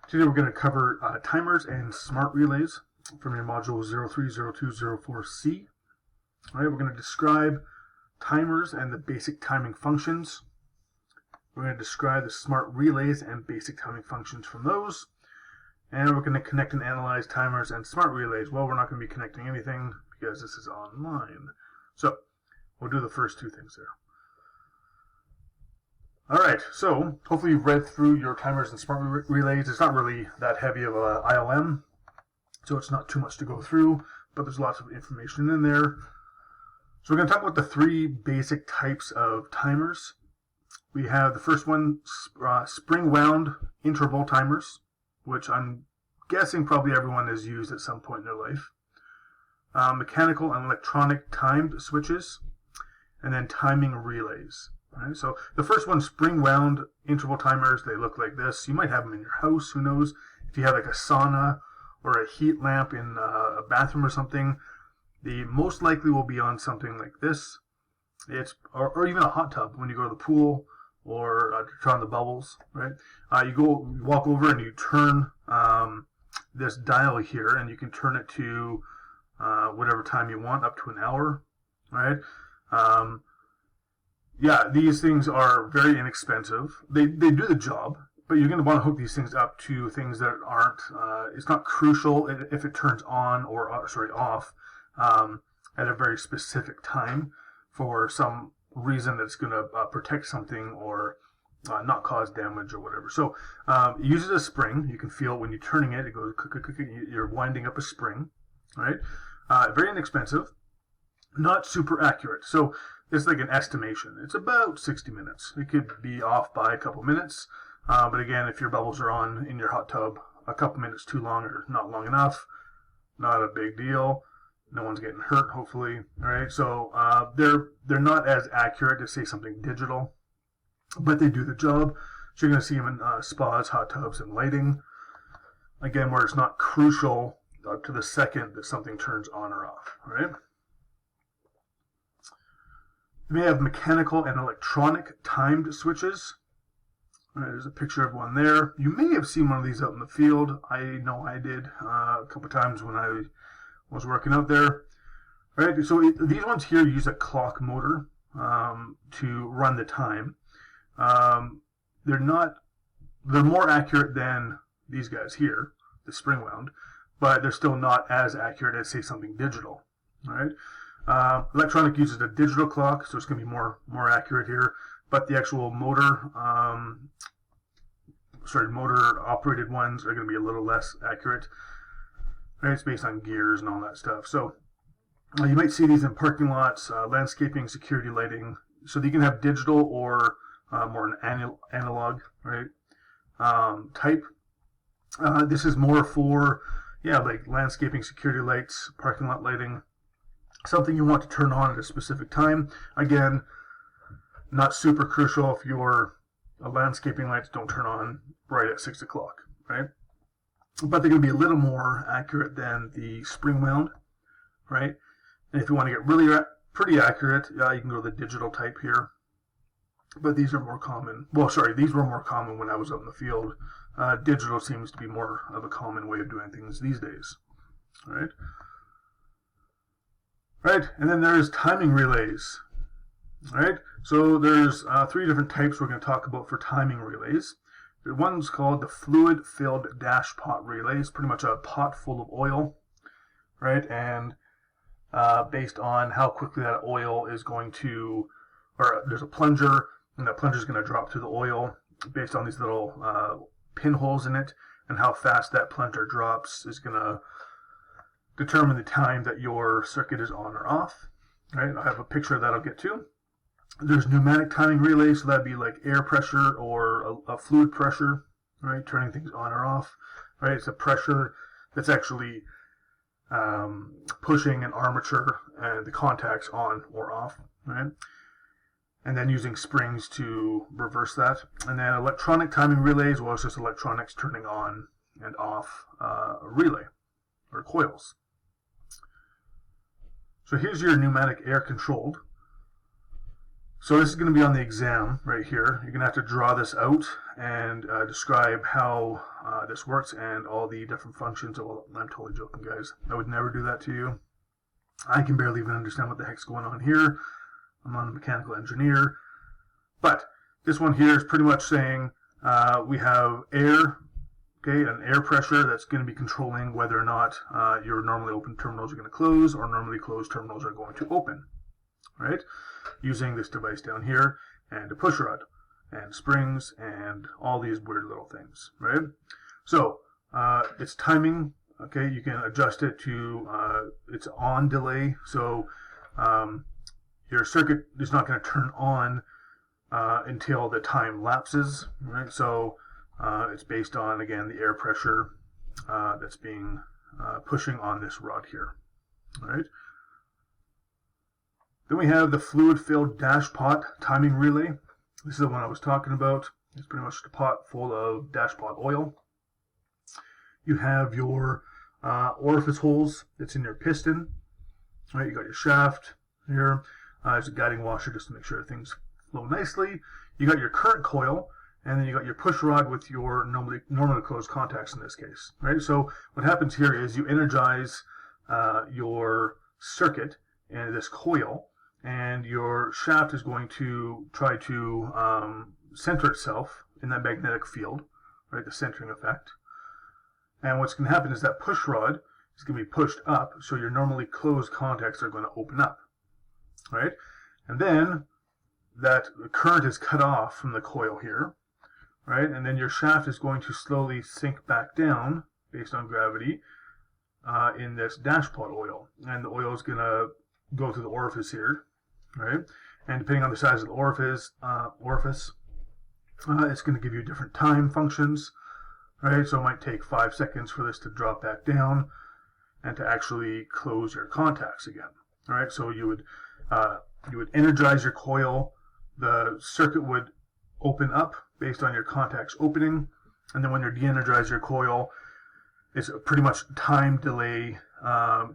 Today we're going to cover timers and smart relays from your module 030204C. All right, we're going to describe timers and the basic timing functions. We're going to describe the smart relays and basic timing functions from those. And we're going to connect and analyze timers and smart relays. Well, we're not going to be connecting anything because this is online. So we'll do the first two things there. Alright, so hopefully you've read through your timers and smart relays. It's not really that heavy of a ILM, so it's not too much to go through, but there's lots of information in there. So we're going to talk about the three basic types of timers. We have the first one, spring-wound interval timers, which I'm guessing probably everyone has used at some point in their life. Mechanical and electronic timed switches, and then timing relays. Right, so the first one, spring-wound interval timers, they look like this. You might have them in your house, who knows. If you have like a sauna or a heat lamp in a bathroom or something, the most likely will be on something like this. Or even a hot tub when you go to the pool or to turn on the bubbles. Right? You walk over and you turn this dial here, and you can turn it to whatever time you want, up to an hour. Right? Yeah, these things are very inexpensive. They do the job, but you're going to want to hook these things up to things that aren't, it's not crucial if it turns on or, off at a very specific time for some reason that's going to protect something or not cause damage or whatever. So it uses a spring. You can feel when you're turning it, it goes click, click, click, you're winding up a spring, right? Very inexpensive, not super accurate. So it's like an estimation. It's about 60 minutes. It could be off by a couple minutes. But again, if your bubbles are on in your hot tub, a couple minutes too long or not long enough, not a big deal. No one's getting hurt, hopefully. All right. So they're not as accurate as, say, something digital, but they do the job. So you're going to see them in spas, hot tubs, and lighting. Again, where it's not crucial to the second that something turns on or off. All right. You may have mechanical and electronic timed switches. There's a picture of one there. You may have seen one of these out in the field. I know I did a couple times when I was working out there. All right, so these ones here use a clock motor to run the time. They're more accurate than these guys here, the spring wound, but they're still not as accurate as, say, something digital. All right. Electronic uses a digital clock, so it's going to be more accurate here. But the actual motor operated ones are going to be a little less accurate. Right? It's based on gears and all that stuff. So you might see these in parking lots, landscaping, security lighting. So you can have digital or more an analog, right? Type. This is more for like landscaping, security lights, parking lot lighting. Something you want to turn on at a specific time. Again, not super crucial if your landscaping lights don't turn on right at 6 o'clock, right? But they're going to be a little more accurate than the spring wound, right? And if you want to get really pretty accurate, you can go to the digital type here. But these are more common. Well, sorry, these were more common when I was out in the field. Digital seems to be more of a common way of doing things these days, right? Right, and then there's timing relays. All right, so there's three different types we're going to talk about for timing relays. The one's called the fluid-filled dash pot relay. It's pretty much a pot full of oil, right? And based on how quickly that oil is going to, or there's a plunger, and that plunger is going to drop through the oil based on these little pinholes in it, and how fast that plunger drops is going to determine the time that your circuit is on or off. Right? I have a picture that I'll get to. There's pneumatic timing relays, so that'd be like air pressure or a fluid pressure, right? Turning things on or off. Right? It's a pressure that's actually pushing an armature and the contacts on or off. Right? And then using springs to reverse that. And then electronic timing relays, well, it's just electronics turning on and off a relay or coils. So here's your pneumatic air controlled. So this is going to be on the exam right here. You're going to have to draw this out and describe how this works and all the different functions. Well, I'm totally joking, guys. I would never do that to you. I can barely even understand what the heck's going on here. I'm not a mechanical engineer. But this one here is pretty much saying we have air, okay, an air pressure that's going to be controlling whether or not your normally open terminals are going to close or normally closed terminals are going to open, right? Using this device down here and a push rod and springs and all these weird little things, right? So it's timing, okay? You can adjust it to it's on delay, so your circuit is not going to turn on until the time lapses, right? So it's based on, again, the air pressure that's being pushing on this rod here, all right? Then we have the fluid-filled dashpot timing relay. This is the one I was talking about. It's pretty much a pot full of dashpot oil. You have your orifice holes that's in your piston. Right, you got your shaft here. There's a guiding washer just to make sure things flow nicely. You got your current coil, and then you got your push rod with your normally closed contacts in this case. Right. So what happens here is you energize your circuit and this coil, and your shaft is going to try to center itself in that magnetic field, right, the centering effect. And what's going to happen is that push rod is going to be pushed up, so your normally closed contacts are going to open up, right? And then that current is cut off from the coil here, right? And then your shaft is going to slowly sink back down based on gravity in this dashpot oil. And the oil is going to go through the orifice here, right? And depending on the size of the orifice, it's going to give you different time functions, right? So it might take 5 seconds for this to drop back down and to actually close your contacts again, all right? So you would energize your coil, the circuit would open up based on your contacts opening, and then when you de-energize your coil, it's pretty much time delay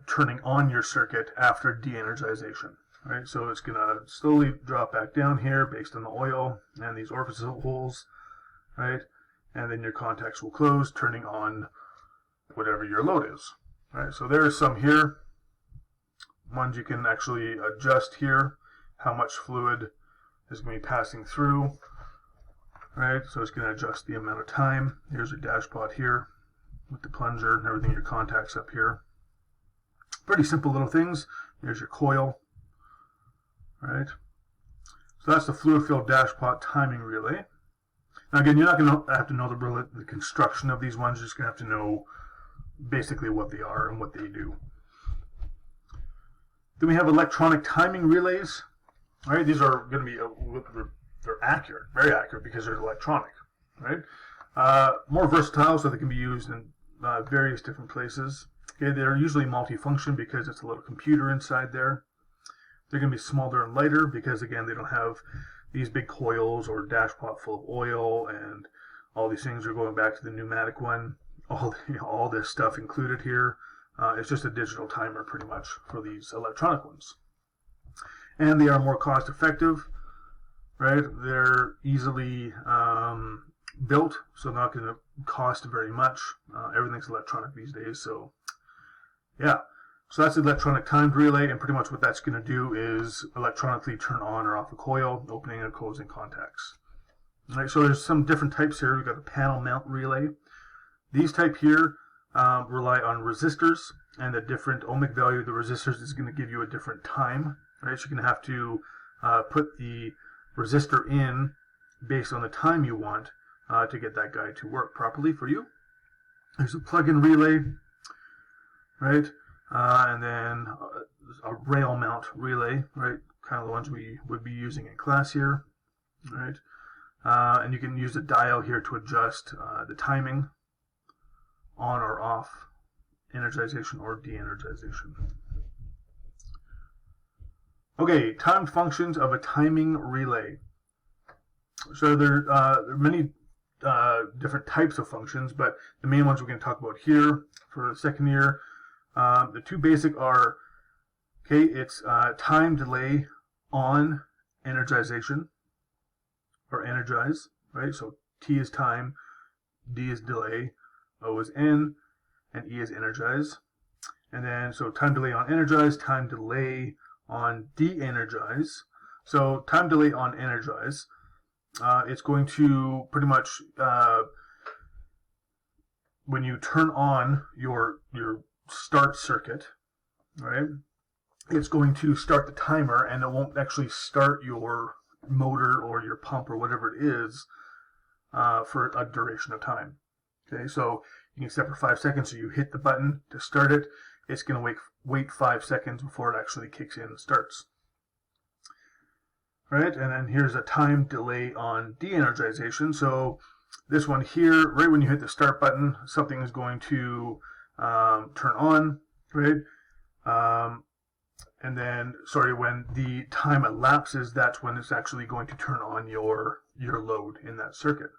turning on your circuit after de-energization, right? So it's going to slowly drop back down here based on the oil and these orifice holes, right? And then your contacts will close, turning on whatever your load is, right? So there's some here. Ones you can actually adjust here, how much fluid is going to be passing through, right? So it's going to adjust the amount of time. Here's your dashpot here with the plunger and everything, your contacts up here. Pretty simple little things. There's your coil, right? So that's the fluid-filled dashpot timing relay. Now again, you're not going to have to know the construction of these ones. You're just going to have to know basically what they are and what they do. Then we have electronic timing relays. All right, these are going to be they're accurate, very accurate, because they're electronic, right? More versatile, so they can be used in various different places. Okay, they're usually multifunction because it's a little computer inside there. They're going to be smaller and lighter because, again, they don't have these big coils or dashpot full of oil, and all these things are going back to the pneumatic one. All this stuff included here. It's just a digital timer pretty much for these electronic ones. And they are more cost effective, right? They're easily built, so not going to cost very much. Everything's electronic these days, so yeah. So that's the electronic timed relay, and pretty much what that's going to do is electronically turn on or off a coil, opening and closing contacts. All right, so there's some different types here. We've got a panel mount relay. These type here rely on resistors, and the different ohmic value of the resistors is going to give you a different time. Right, so you're going to have to put the resistor in based on the time you want to get that guide to work properly for you. There's a plug-in relay, right? And then a rail mount relay, right? Kind of the ones we would be using in class here, right? And you can use the dial here to adjust the timing on or off, energization or de-energization. Okay, timed functions of a timing relay. So there are many different types of functions, but the main ones we're going to talk about here for the second year. The two basic are, okay, it's time delay on energization, or energize, right? So T is time, D is delay, O is N, and E is energize. And then, so time delay on energize, time delay on de-energize. So time delay on energize, it's going to pretty much, when you turn on your start circuit, right, it's going to start the timer, and it won't actually start your motor or your pump or whatever it is for a duration of time. Okay, so you can set for 5 seconds, so you hit the button to start it. It's going to wait 5 seconds before it actually kicks in and starts. Right, and then here's a time delay on de-energization. So this one here, right when you hit the start button, something is going to turn on, right? And then, when the time elapses, that's when it's actually going to turn on your load in that circuit.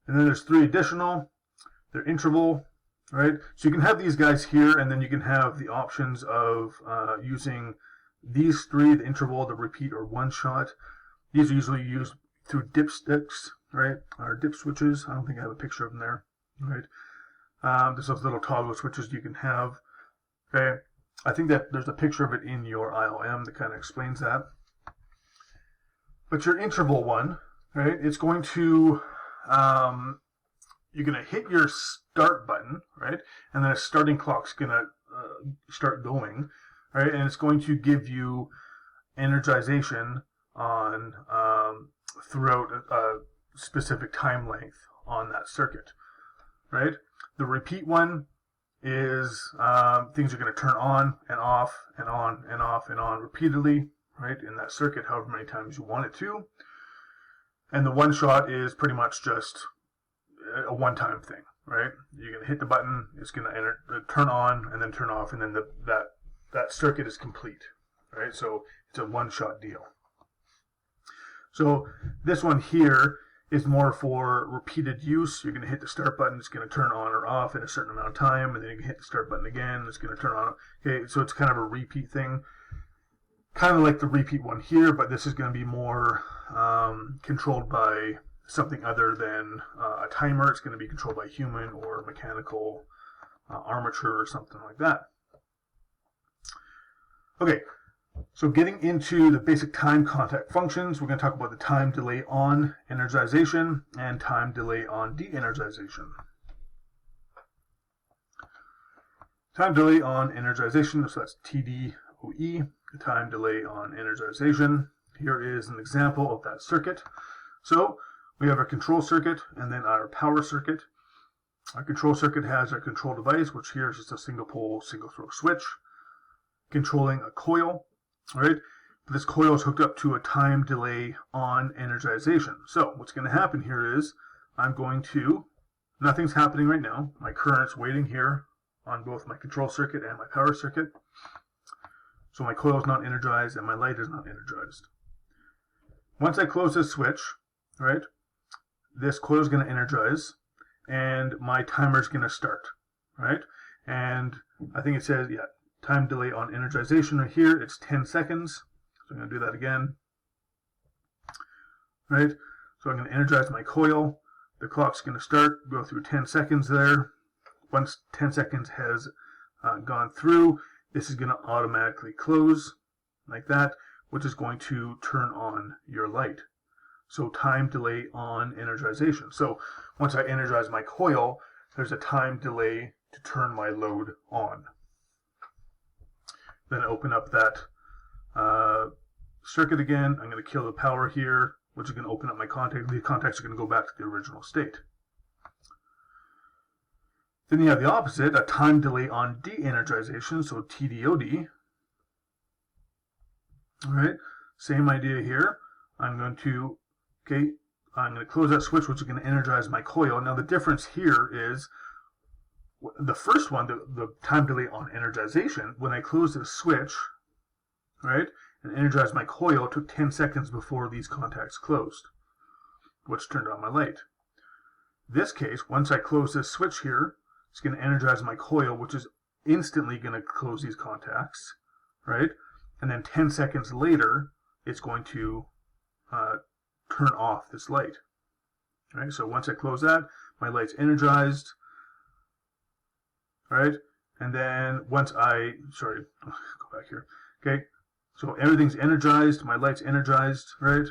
And then there's 3 additional. They're interval, right? So you can have these guys here, and then you can have the options of using these 3, the interval, the repeat, or one shot. These are usually used through dipsticks, right? Or dip switches. I don't think I have a picture of them there, right? There's those little toggle switches you can have. Okay, I think that there's a picture of it in your ILM that kind of explains that. But your interval one, right? It's going to you're going to hit your start button, right? And then a starting clock's going to start going, right? And it's going to give you energization on throughout a specific time length on that circuit, right? The repeat one is things are going to turn on and off and on and off and on repeatedly, right, in that circuit, however many times you want it to. And the one shot is pretty much just a one-time thing, right? You're going to hit the button, it's going to turn on and then turn off, and then that circuit is complete, right? So it's a one-shot deal. So this one here is more for repeated use. You're going to hit the start button, it's going to turn on or off in a certain amount of time, and then you can hit the start button again, it's going to turn on. Okay, so it's kind of a repeat thing. Kind of like the repeat one here, but this is going to be more controlled by something other than a timer. It's going to be controlled by human or mechanical armature or something like that. Okay, so getting into the basic time contact functions, we're going to talk about the time delay on energization and time delay on de-energization. Time delay on energization, so that's TDOE. The time delay on energization. Here is an example of that circuit. So we have our control circuit and then our power circuit. Our control circuit has our control device, which here is just a single pole, single throw switch, controlling a coil, right? This coil is hooked up to a time delay on energization. So what's going to happen here is nothing's happening right now. My current's waiting here on both my control circuit and my power circuit. So my coil is not energized and my light is not energized. Once I close this switch, right, this coil is going to energize and my timer is going to start, right? And I think it says, time delay on energization right here, it's 10 seconds. So I'm going to do that again, right? So I'm going to energize my coil. The clock's going to start, go through 10 seconds there. Once 10 seconds has gone through, this is going to automatically close like that, which is going to turn on your light. So time delay on energization. So once I energize my coil, there's a time delay to turn my load on. Then I open up that circuit again. I'm going to kill the power here, which is going to open up my contact. The contacts are going to go back to the original state. Then you have the opposite, a time delay on de-energization, so TDOD. All right, same idea here. I'm going to close that switch, which is going to energize my coil. Now the difference here is the first one, the time delay on energization, when I close the switch, right, and energize my coil, it took 10 seconds before these contacts closed, which turned on my light. This case, once I close this switch here, it's going to energize my coil, which is instantly going to close these contacts, right? And then 10 seconds later, it's going to turn off this light. All right, so once I close that, my light's energized. All right, and then once sorry, go back here. Okay, so everything's energized, my light's energized, right?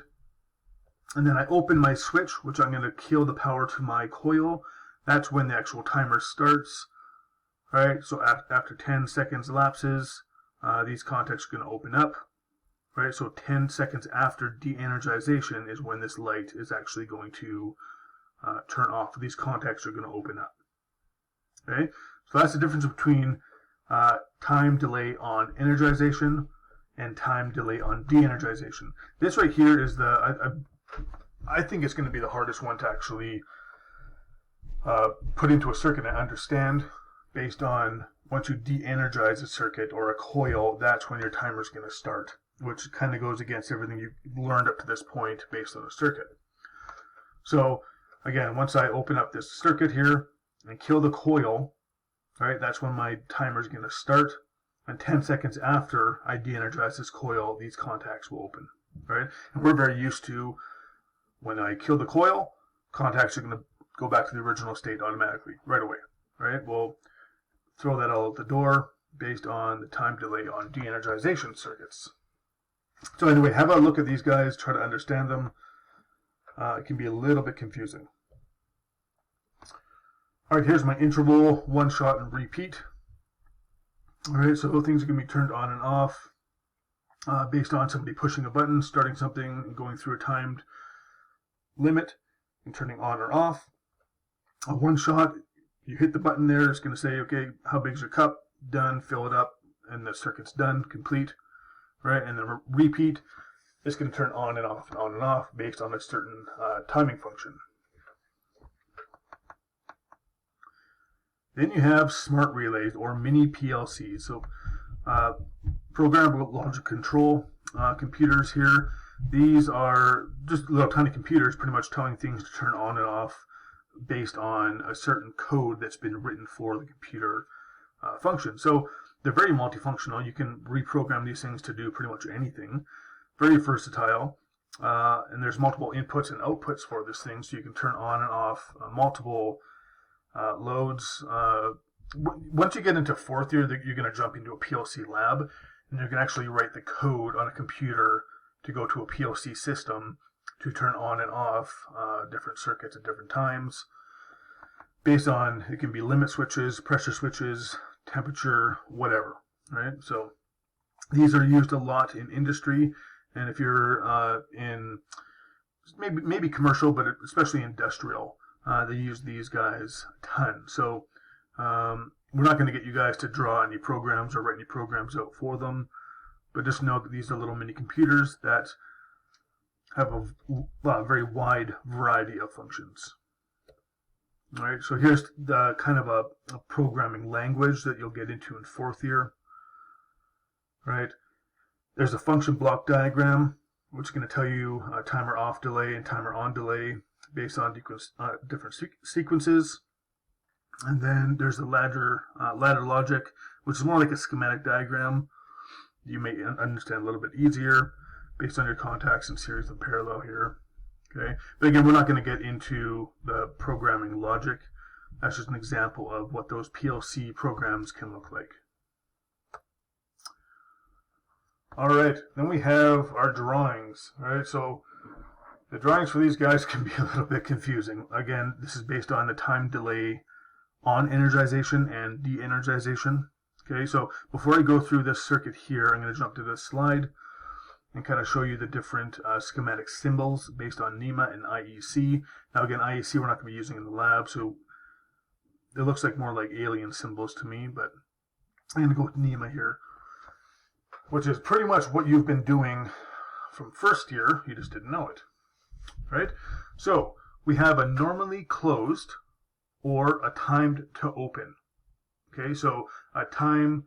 And then I open my switch, which I'm going to kill the power to my coil. That's when the actual timer starts. All right, so after 10 seconds lapses, these contacts are going to open up. Right, so 10 seconds after de-energization is when this light is actually going to turn off. These contacts are going to open up. Okay, so that's the difference between time delay on energization and time delay on de-energization. This right here is I think it's going to be the hardest one to actually put into a circuit and understand, based on once you de-energize a circuit or a coil, that's when your timer is going to start, which kind of goes against everything you've learned up to this point based on a circuit. So again, once I open up this circuit here and kill the coil, all right, that's when my timer is going to start. And 10 seconds after I de-energize this coil, these contacts will open. All right, and we're very used to, when I kill the coil, contacts are going to go back to the original state automatically right away. All right, we'll throw that all out the door based on the time delay on de-energization circuits. So anyway, have a look at these guys, try to understand them. It can be a little bit confusing. All right, here's my interval, one shot and repeat. All right, so things are going to be turned on and off based on somebody pushing a button, starting something, and going through a timed limit and turning on or off. A one shot, you hit the button there, it's going to say, okay, how big's your cup? Done, fill it up, and the circuit's done, complete. Right, and then repeat, it's going to turn on and off and on and off based on a certain timing function. Then you have smart relays or mini PLCs. So programmable logic control computers here. These are just little tiny computers pretty much telling things to turn on and off based on a certain code that's been written for the computer function. So they're very multifunctional. You can reprogram these things to do pretty much anything. Very versatile. And there's multiple inputs and outputs for this thing, so you can turn on and off multiple loads. Once you get into fourth year, you're going to jump into a PLC lab, and you can actually write the code on a computer to go to a PLC system to turn on and off different circuits at different times. Based on, it can be limit switches, pressure switches, temperature, whatever, right? So these are used a lot in industry, and if you're in maybe commercial, but especially industrial, they use these guys a ton. So we're not going to get you guys to draw any programs or write any programs out for them, but just know that these are little mini computers that have a very wide variety of functions. All right, so here's the kind of a programming language that you'll get into in fourth year. Right, there's a function block diagram, which is going to tell you timer off delay and timer on delay based on different sequences. And then there's the ladder logic, which is more like a schematic diagram. You may understand a little bit easier based on your contacts in series and parallel here. Okay, but again, we're not going to get into the programming logic. That's just an example of what those PLC programs can look like. All right, then we have our drawings. All right, so the drawings for these guys can be a little bit confusing. Again, this is based on the time delay on energization and de-energization. Okay, so before I go through this circuit here, I'm going to jump to this slide and kind of show you the different schematic symbols based on NEMA and IEC. Now again, IEC we're not going to be using in the lab, so it looks like more like alien symbols to me, but I'm going to go with NEMA here, which is pretty much what you've been doing from first year, you just didn't know it. Right? So we have a normally closed or a timed to open. Okay, so a time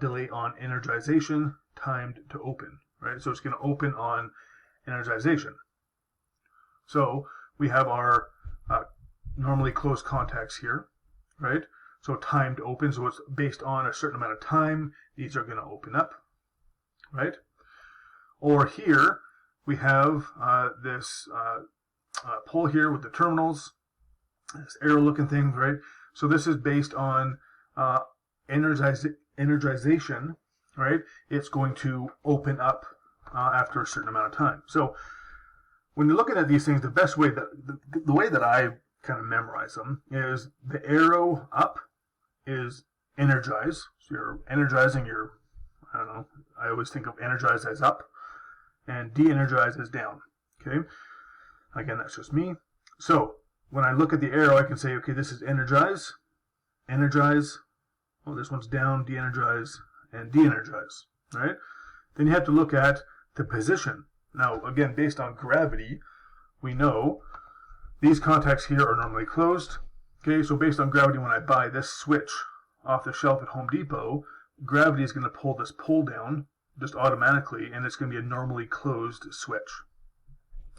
delay on energization, timed to open. Right, so it's going to open on energization. So we have our normally closed contacts here, right? So timed open, so it's based on a certain amount of time. These are going to open up, right? Or here we have this pole here with the terminals, this arrow looking thing, right? So this is based on energization, right? It's going to open up after a certain amount of time. So when you're looking at these things, the best way that the way that I kind of memorize them is the arrow up is energize. So you're energizing your, I don't know, I always think of energize as up and de-energize as down. Okay, again, that's just me. So when I look at the arrow, I can say, okay, this is energize, energize. Oh, this one's down, de-energize, and de-energize. Right? Then you have to look at the position. Now, again, based on gravity, we know these contacts here are normally closed. Okay, so based on gravity, when I buy this switch off the shelf at Home Depot, gravity is going to pull this pole down just automatically, and it's going to be a normally closed switch.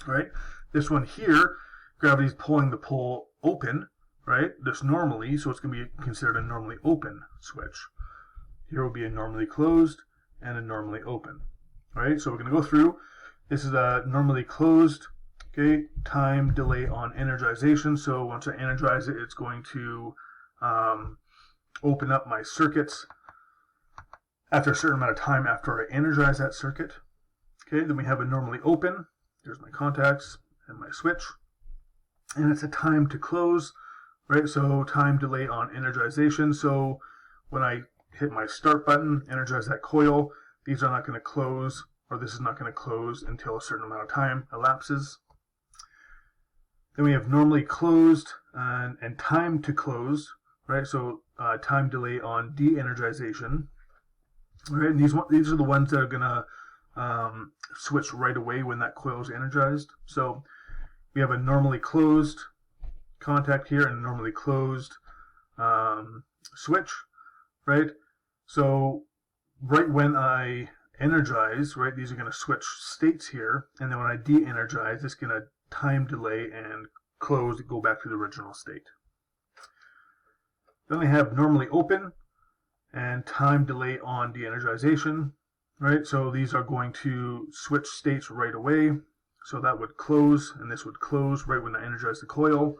Right? This one here, gravity is pulling the pole open, right? Just normally, so it's going to be considered a normally open switch. Here will be a normally closed and a normally open. Right? So we're going to go through. This is a normally closed. Okay, time delay on energization. So once I energize it, it's going to open up my circuits after a certain amount of time after I energize that circuit. Okay, then we have a normally open. There's my contacts and my switch. And it's a time to close, right? So time delay on energization. So when I hit my start button, energize that coil, these are not going to close, or this is not going to close until a certain amount of time elapses. Then we have normally closed and time to close, right? So time delay on de-energization. Right? And these are the ones that are going to switch right away when that coil is energized. So we have a normally closed contact here and a normally closed switch, right? So right when I energize, right, these are going to switch states here, and then when I de-energize, it's going to time delay and close to go back to the original state. Then we have normally open and time delay on de-energization, right? So these are going to switch states right away. So that would close, and this would close right when I energize the coil.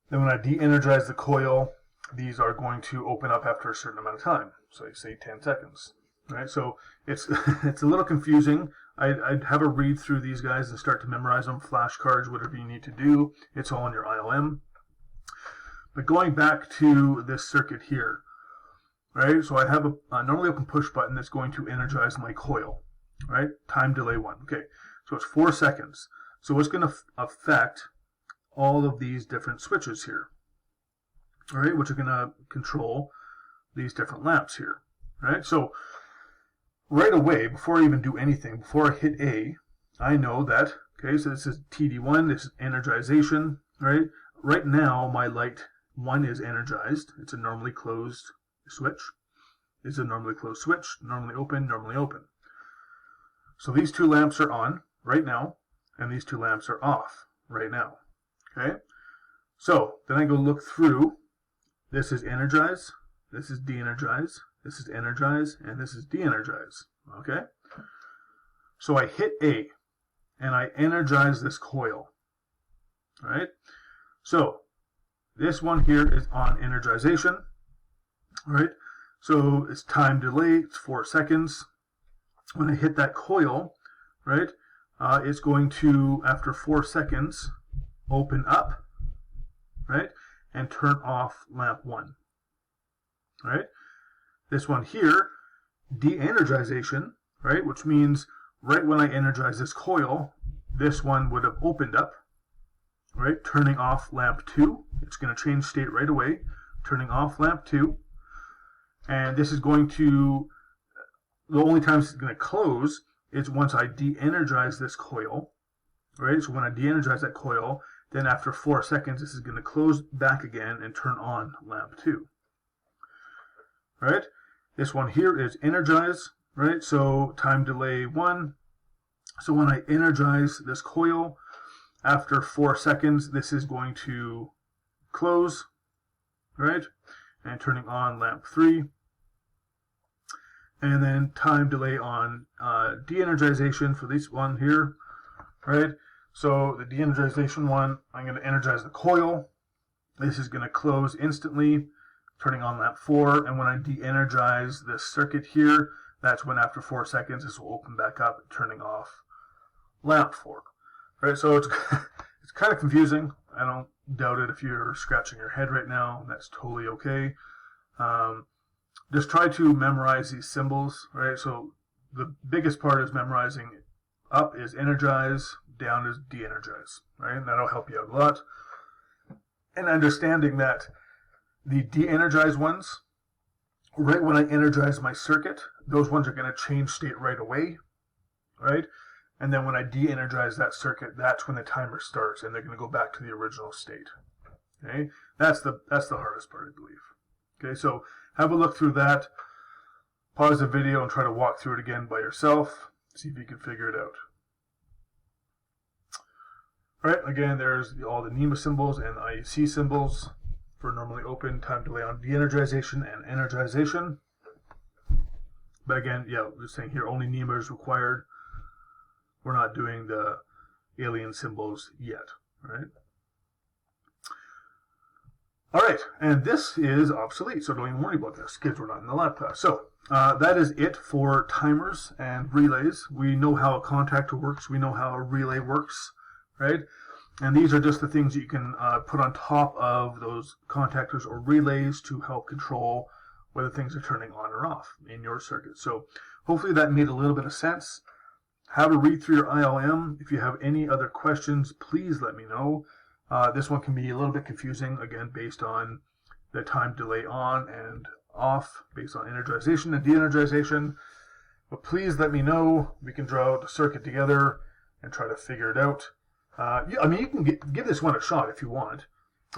Then when I de-energize the coil, these are going to open up after a certain amount of time. So you say 10 seconds. Right? So it's it's a little confusing. I'd have a read through these guys and start to memorize them, flashcards, whatever you need to do. It's all in your ILM. But going back to this circuit here, right? So I have a normally open push button that's going to energize my coil, right? Time delay 1. Okay, so it's 4 seconds. So it's going to affect all of these different switches here, all right, which are going to control these different lamps here, right? So right away, before I even do anything, before I hit A, I know that, okay, so this is TD1, this is energization, right? Right now, my light 1 is energized. It's a normally closed switch. It's a normally closed switch, normally open, normally open. So these two lamps are on right now, and these two lamps are off right now, okay? So then I go look through. This is energize, this is de-energize, this is energize, and this is de-energize, okay? So I hit A, and I energize this coil, right? So this one here is on energization, right? So it's time delay, it's 4 seconds. When I hit that coil, right, it's going to, after 4 seconds, open up, right, and turn off lamp 1, right? This one here, de-energization, right, which means right when I energize this coil, this one would have opened up, right, turning off lamp 2. It's going to change state right away, turning off lamp 2. And this is going to, the only time it's going to close is once I de-energize this coil, right? So when I de-energize that coil, then after 4 seconds, this is going to close back again and turn on lamp 2, right? This one here is energize, right? So time delay 1. So when I energize this coil, after 4 seconds, this is going to close, right? And turning on lamp 3. and then time delay on de-energization for this one here, right? So the de-energization one, I'm going to energize the coil. This is going to close instantly, turning on lamp 4, and when I de-energize this circuit here, that's when after 4 seconds this will open back up, turning off lamp 4. Right, so it's it's kind of confusing. I don't doubt it if you're scratching your head right now. That's totally okay. Just try to memorize these symbols, right? So the biggest part is memorizing. Up is energize, down is de-energize, right? And that'll help you out a lot. And understanding that the de-energized ones, right when I energize my circuit, those ones are going to change state right away, right? And then when I de-energize that circuit, that's when the timer starts, and they're going to go back to the original state. Okay, that's the hardest part, I believe. Okay, so have a look through that. Pause the video and try to walk through it again by yourself. See if you can figure it out. All right, again, there's all the NEMA symbols and IEC symbols for normally open, time delay on de-energization and energization. But again, yeah, we're saying here only NEMA is required. We're not doing the alien symbols yet, right? All right, and this is obsolete, so don't even worry about this, kids. We're not in the lab class. So that is it for timers and relays. We know how a contactor works. We know how a relay works, right? And these are just the things that you can put on top of those contactors or relays to help control whether things are turning on or off in your circuit. So hopefully that made a little bit of sense. Have a read through your ILM. If you have any other questions, please let me know. This one can be a little bit confusing, again, based on the time delay on and off, based on energization and de-energization. But please let me know. We can draw out the circuit together and try to figure it out. I mean, you can give this one a shot if you want.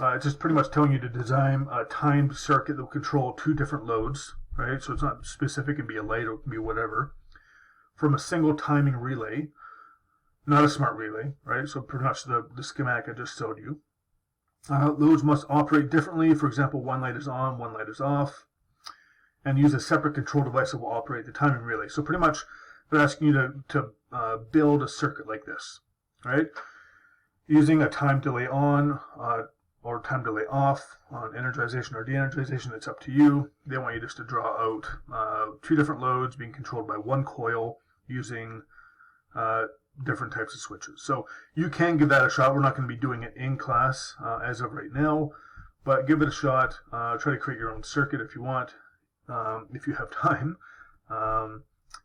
It's just pretty much telling you to design a timed circuit that will control 2 different loads, right? So it's not specific. It can be a light or it can be whatever. From a single timing relay, not a smart relay, right? So pretty much the schematic I just showed you. Those must operate differently. For example, one light is on, one light is off, and use a separate control device that will operate the timing relay. So pretty much they're asking you to build a circuit like this, right? Using a time delay on or time delay off on energization or de-energization, it's up to you. They want you just to draw out 2 different loads being controlled by one coil using different types of switches. So you can give that a shot. We're not going to be doing it in class as of right now, but give it a shot. Try to create your own circuit if you want, if you have time. And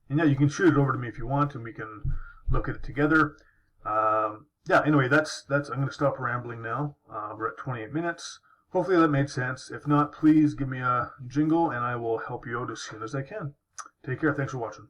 yeah, you can shoot it over to me if you want, and we can look at it together. Yeah, anyway, that's I'm going to stop rambling now. We're at 28 minutes. Hopefully that made sense. If not, please give me a jingle, and I will help you out as soon as I can. Take care. Thanks for watching.